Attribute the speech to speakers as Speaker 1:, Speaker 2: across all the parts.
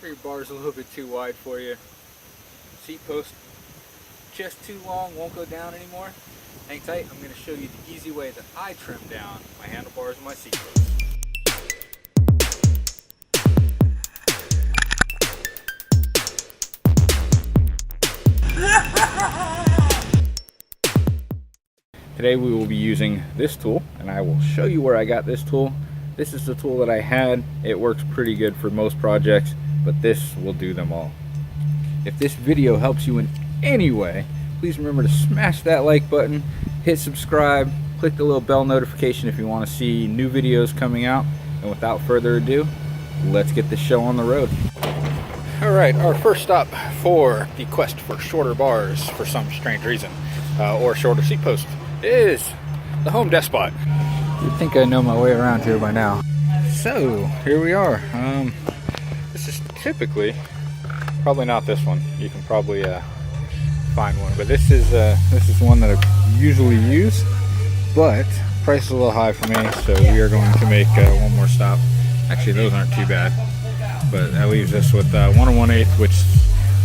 Speaker 1: Your bar's a little bit too wide for you. Seat post just too long, won't go down anymore. Hang tight, I'm going to show you the easy way that I trim down my handlebars and my seat post. Today we will be using this tool, and I will show you where I got this tool. This is the tool that I had. It works pretty good for most projects, but this will do them all. If this video helps you in any way, please remember to smash that like button, hit subscribe, click the little bell notification if you want to see new videos coming out. And without further ado, let's get the show on the road. Alright, our first stop for the quest for shorter bars for some strange reason, or shorter seat post, is the Home Despot. You'd think I know my way around here by now. So, here we are. This is typically, probably not this one. You can probably find one, but this is one that I usually use, but price is a little high for me, so we are going to make one more stop. Actually, those aren't too bad, but that leaves us with 1 1/8, which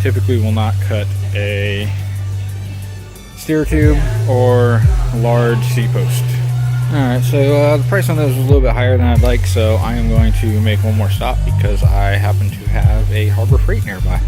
Speaker 1: typically will not cut a steer tube or large seat post. Alright, so the price on those was a little bit higher than I'd like, so I am going to make one more stop because I happen to have a Harbor Freight nearby.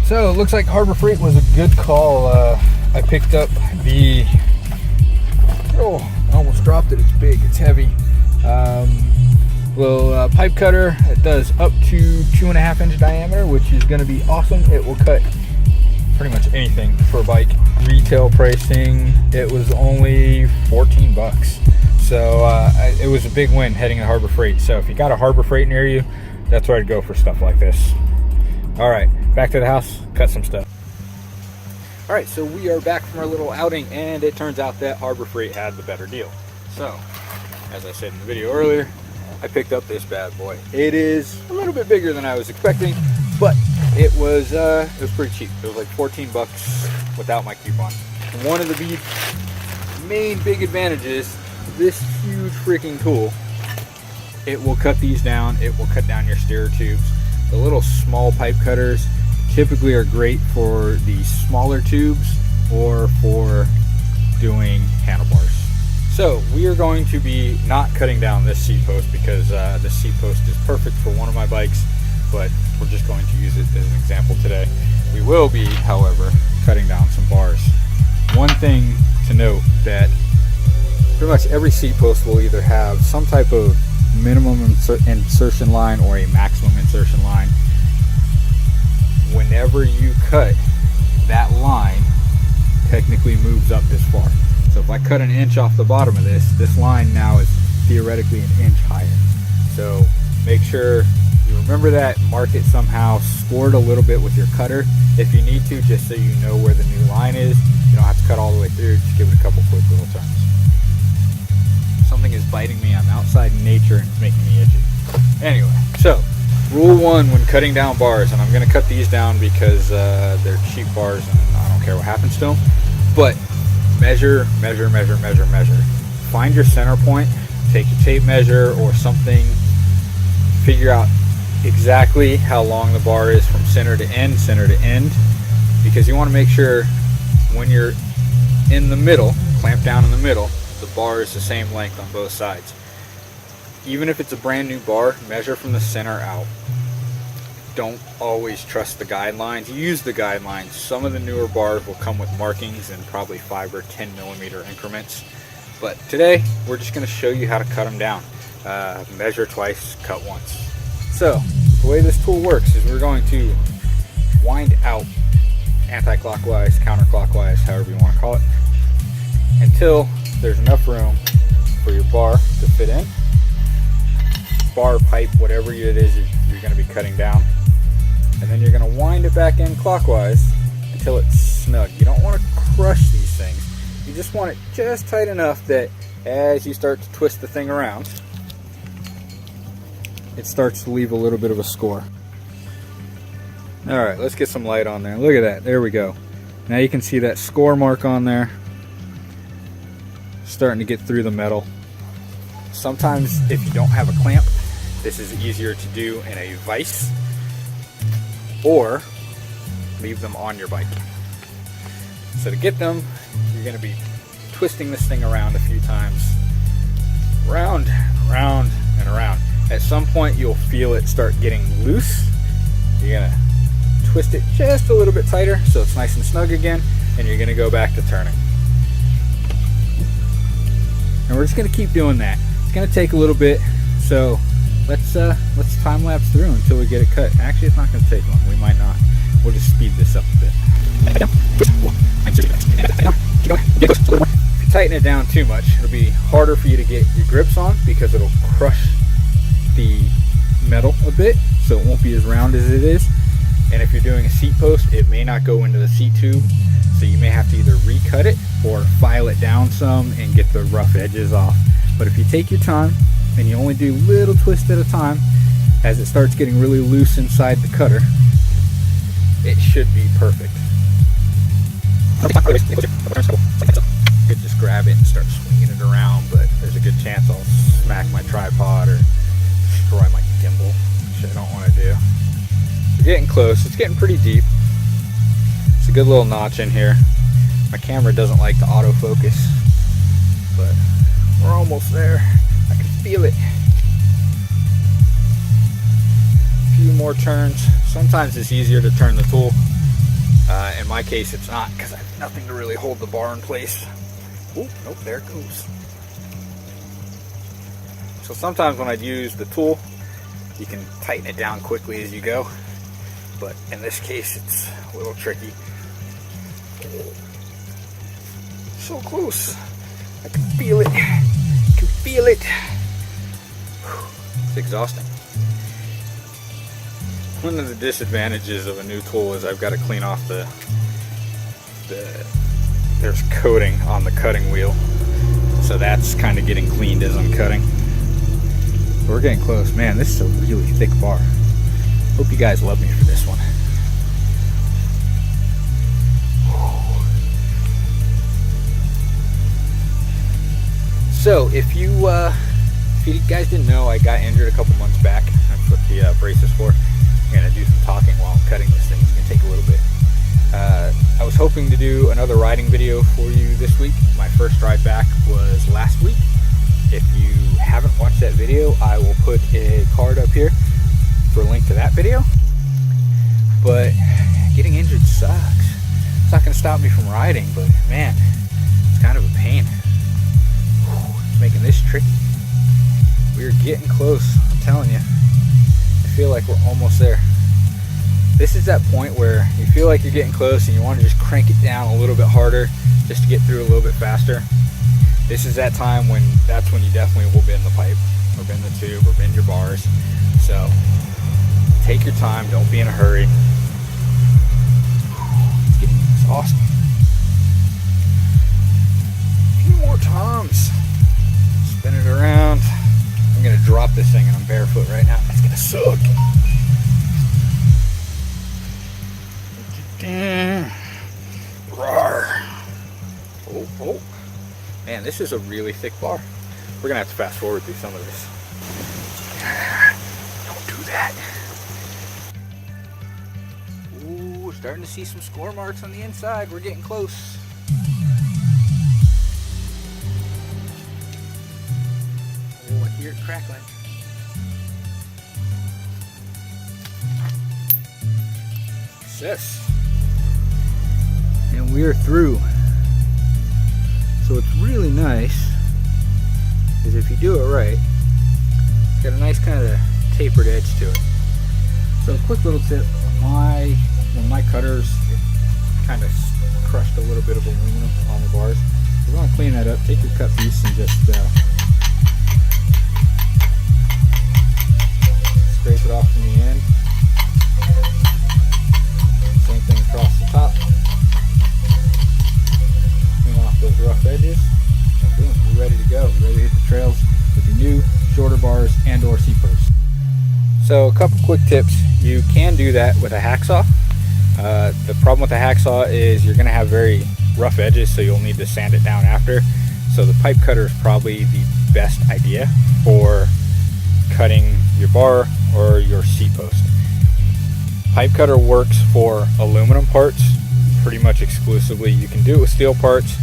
Speaker 1: So it looks like Harbor Freight was a good call. I picked up the, oh, I almost dropped it, it's big, it's heavy. Little pipe cutter. It does up to 2.5 inch diameter, which is gonna be awesome. It will cut pretty much anything for a bike. Retail pricing, it was only 14 bucks. So it was a big win heading to Harbor Freight. So if you got a Harbor Freight near you, that's where I'd go for stuff like this. All right, back to the house, cut some stuff. All right, so we are back from our little outing, and it turns out that Harbor Freight had the better deal. So, as I said in the video earlier, I picked up this bad boy. It is a little bit bigger than I was expecting, but it was pretty cheap. It was like 14 bucks without my coupon. And one of the main big advantages, this huge freaking tool, it will cut these down. It will cut down your steer tubes. The little small pipe cutters typically are great for the smaller tubes or for doing handlebars. So we are going to be not cutting down this seat post because this seat post is perfect for one of my bikes, but we're just going to use it as an example today. We will be, however, cutting down some bars. One thing to note, that pretty much every seat post will either have some type of minimum insertion line or a maximum insertion line. Whenever you cut, that line technically moves up this far. So if I cut an inch off the bottom of this line now is theoretically an inch higher. So make sure you remember that, mark it somehow, score it a little bit with your cutter if you need to, just so you know where the new line is. You don't have to cut all the way through, just give it a couple quick little turns. Something is biting me. I'm outside in nature and it's making me itchy. Anyway, so rule 1 when cutting down bars, and I'm going to cut these down because they're cheap bars and I don't care what happens to them, but measure, measure, measure, measure, measure. Find your center point, take a tape measure or something, figure out exactly how long the bar is from center to end, because you want to make sure when you're in the middle, clamp down in the middle, the bar is the same length on both sides. Even if it's a brand new bar, measure from the center out. Don't always trust the guidelines. Use the guidelines. Some of the newer bars will come with markings in probably 5 or 10 millimeter increments. But today, we're just going to show you how to cut them down. Measure twice, cut once. So, the way this tool works is we're going to wind out anti-clockwise, counterclockwise, however you want to call it, until there's enough room for your bar to fit in. Bar, pipe, whatever it is you're going to be cutting down. And then you're going to wind it back in clockwise until it's snug. You don't want to crush these things. You just want it just tight enough that as you start to twist the thing around, it starts to leave a little bit of a score. Alright, let's get some light on there. Look at that. There we go. Now you can see that score mark on there starting to get through the metal. Sometimes if you don't have a clamp, this is easier to do in a vise or leave them on your bike. So to get them, you're going to be twisting this thing around a few times. Round, round, and around. At some point you'll feel it start getting loose. You're going to twist it just a little bit tighter so it's nice and snug again, and you're going to go back to turning. And we're just going to keep doing that. It's going to take a little bit, so let's time lapse through until we get it cut. Actually, it's not going to take long. We might not. We'll just speed this up a bit. If you tighten it down too much, it'll be harder for you to get your grips on because it'll crush the metal a bit, so it won't be as round as it is. And if you're doing a seat post, it may not go into the seat tube, so you may have to either recut it or file it down some and get the rough edges off. But if you take your time and you only do little twists at a time, as it starts getting really loose inside the cutter, it should be perfect. You could just grab it and start swinging it around, but there's a good chance I'll smack my tripod or destroy my gimbal, which I don't want to do. We're getting close. It's getting pretty deep. It's a good little notch in here. My camera doesn't like to autofocus, but we're almost there. I can feel it. A few more turns. Sometimes it's easier to turn the tool. In my case, it's not, because I have nothing to really hold the bar in place. Oh, nope, there it goes. So sometimes when I use the tool, you can tighten it down quickly as you go. But in this case, it's a little tricky. So close. I can feel it. I can feel it. It's exhausting. One of the disadvantages of a new tool is I've got to clean off there's coating on the cutting wheel. So that's kind of getting cleaned as I'm cutting. We're getting close. Man, this is a really thick bar. Hope you guys love me for this one. So if you guys didn't know, I got injured a couple months back. That's what the brace is for. I'm going to do some talking while I'm cutting this thing. It's going to take a little bit. I was hoping to do another riding video for you this week. My first ride back was last week. If you haven't watched that video, I will put a card up here for a link to that video. But getting injured sucks. It's not going to stop me from riding, but man, it's kind of a pain. It's making this tricky. We're getting close, I'm telling you. I feel like we're almost there. This is that point where you feel like you're getting close and you want to just crank it down a little bit harder just to get through a little bit faster. This is that time when that's when you definitely will bend the pipe or bend the tube or bend your bars. So take your time, don't be in a hurry. It's getting exhausting. A few more times. Spin it around. I'm gonna drop this thing and I'm barefoot right now. It's gonna suck. Oh. Man, this is a really thick bar. We're gonna have to fast forward through some of this. Don't do that. Ooh, we're starting to see some score marks on the inside. We're getting close. Oh, I hear it crackling. Success. And we are through. So what's really nice is if you do it right, it's got a nice kind of tapered edge to it. So a quick little tip, when my cutters kind of crushed a little bit of aluminum on the bars, you want to clean that up, take your cut piece and just scrape it off from the end. Same thing across the top. Clean off those rough edges. And boom, you're ready to go. Ready to hit the trails with your new shorter bars and or C-posts. So a couple quick tips. You can do that with a hacksaw. The problem with a hacksaw is you're going to have very rough edges, so you'll need to sand it down after. So the pipe cutter is probably the best idea for cutting your bar or your C-post. Pipe cutter works for aluminum parts pretty much exclusively. You can do it with steel parts.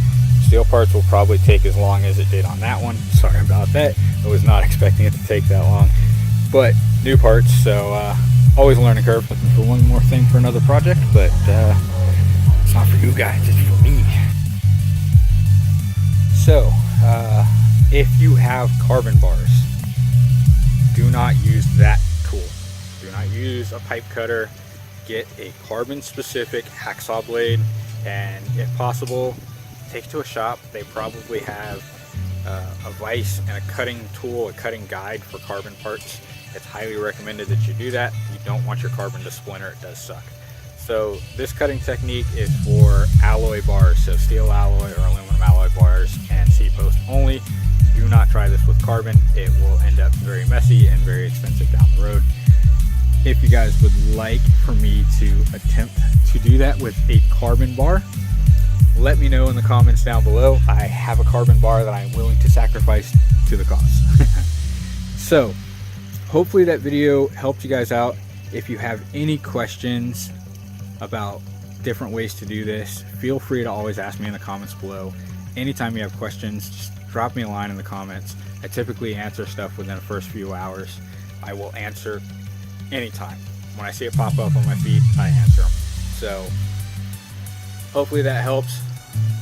Speaker 1: Steel parts will probably take as long as it did on that one. Sorry about that. I was not expecting it to take that long. But new parts, so always a learning curve. Looking for one more thing for another project, but it's not for you guys, it's for me. So, if you have carbon bars, do not use that tool. Do not use a pipe cutter. Get a carbon specific hacksaw blade, and if possible, take it to a shop. They probably have a vise and a cutting tool, a cutting guide for carbon parts. It's highly recommended that you do that. You don't want your carbon to splinter, it does suck. So this cutting technique is for alloy bars, so steel alloy or aluminum alloy bars and C-post only. Do not try this with carbon. It will end up very messy and very expensive down the road. If you guys would like for me to attempt to do that with a carbon bar, let me know in the comments down below. I have a carbon bar that I'm willing to sacrifice to the cause. So hopefully that video helped you guys out. If you have any questions about different ways to do this, feel free to always ask me in the comments below. Anytime you have questions, just drop me a line in the comments. I typically answer stuff within the first few hours. I will answer anytime. When I see it pop up on my feed, I answer them. So hopefully that helps.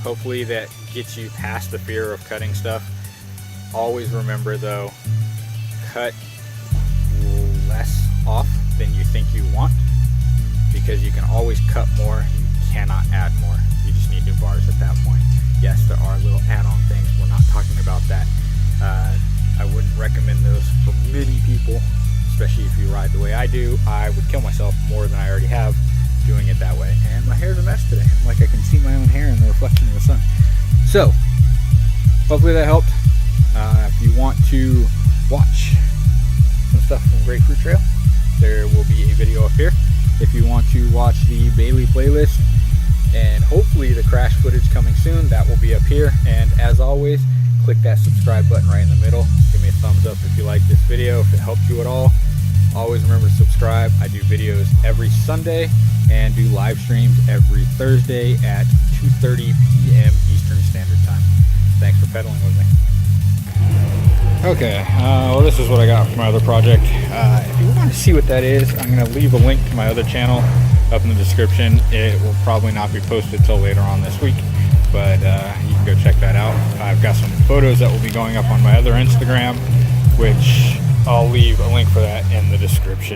Speaker 1: Hopefully that gets you past the fear of cutting stuff. Always remember though, cut less off than you think you want, because you can always cut more. You cannot add more. You just need new bars at that point. Yes, there are little add-on things. We're not talking about that. I wouldn't recommend those for many people, especially if you ride the way I do. I would kill myself more than I already have doing it that way. And my hair's a mess today. I'm like, I can see my own hair in the reflection of the sun. So hopefully that helped. If you want to watch some stuff from Grapefruit Trail, there will be a video up here. If you want to watch the Bailey playlist and hopefully the crash footage coming soon, that will be up here. And as always, click that subscribe button right in the middle. Give me a thumbs up if you like this video, if it helped you at all. Always remember to subscribe. I do videos every Sunday and do live streams every Thursday at 2:30 p.m. Eastern Standard Time. Thanks for pedaling with me. Okay, well, this is what I got for my other project. If you want to see what that is, I'm going to leave a link to my other channel up in the description. It will probably not be posted till later on this week, but you can go check that out. I've got some photos that will be going up on my other Instagram, which I'll leave a link for that in the description.